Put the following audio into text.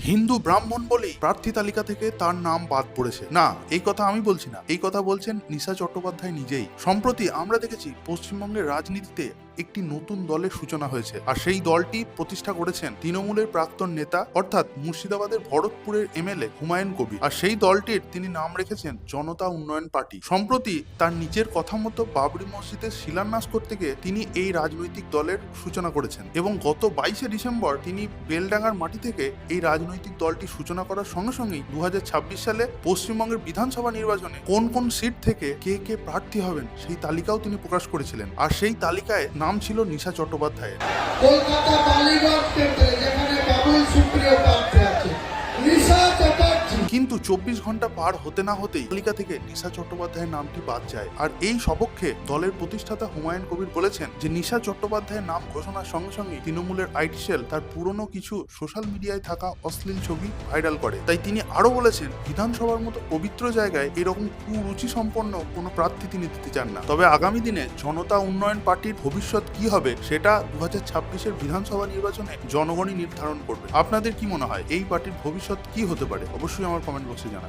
হিন্দু ব্রাহ্মণ বলেই প্রার্থী তালিকা থেকে তার নাম বাদ পড়েছে। না, এই কথা আমি বলছি না, এই কথা বলছেন নিশা চট্টোপাধ্যায় নিজেই। সম্প্রতি আমরা দেখেছি পশ্চিমবঙ্গের রাজনীতিতে একটি নতুন দলের সূচনা হয়েছে, আর সেই দলটি প্রতিষ্ঠা করেছেন তৃণমূলের প্রাক্তন নেতা অর্থাৎ মুর্শিদাবাদের ভরতপুরের এমএলএ হুমায়ুন কবির। আর সেই দলটির তিনি নাম রেখেছেন জনতা উন্নয়ন পার্টি। সম্প্রতি তার নিজের কথা মতো বাবরি মসজিদের শিলান্যাস করতে গিয়ে তিনি এই রাজনৈতিক দলের সূচনা করেছেন, এবং গত 22শে ডিসেম্বর তিনি বেলডাঙ্গার মাটি থেকে এই রাজনৈতিক দলটি সূচনা করার সঙ্গে সঙ্গেই 2026 সালে পশ্চিমবঙ্গের বিধানসভা নির্বাচনে কোন কোন সিট থেকে কে কে প্রার্থী হবেন সেই তালিকাও তিনি প্রকাশ করেছিলেন। আর সেই তালিকায় নাম ছিল নিশা চট্টোপাধ্যায়ের। কলকাতা বালিগঞ্জ কেন্দ্রে যেখানে বাবুল সুপ্রিয় প্রার্থী আছে নিশা চট্টোপাধ্যায়, কিন্তু 24 ঘন্টা পার হতে না হতেই তালিকা থেকে নিশা চট্টোপাধ্যায়ের নামটি বাদ যায়। আর এই সপক্ষে দলের প্রতিষ্ঠাতা হুমায়ুন কবির বলেছেন যে নিশা চট্টোপাধ্যায়ের নাম ঘোষণার সঙ্গে সঙ্গে তৃণমূলের আইটি সেল তার পুরনো কিছু সোশ্যাল মিডিয়ায় থাকা অশ্লীল ছবি ভাইরাল করে। তাই তিনি আরো বলেছেন বিধানসভার মতো পবিত্র জায়গায় এরকম কুরুচি সম্পন্ন কোনো প্রার্থী তিনি দিতে চান না। তবে আগামী দিনে জনতা উন্নয়ন পার্টির ভবিষ্যৎ কি হবে সেটা 2026-এর বিধানসভা নির্বাচনে জনগণই নির্ধারণ করবে। আপনাদের কি মনে হয় এই পার্টির ভবিষ্যৎ কি হতে পারে? অবশ্যই আমার কমেন্ট বক্সে জানান।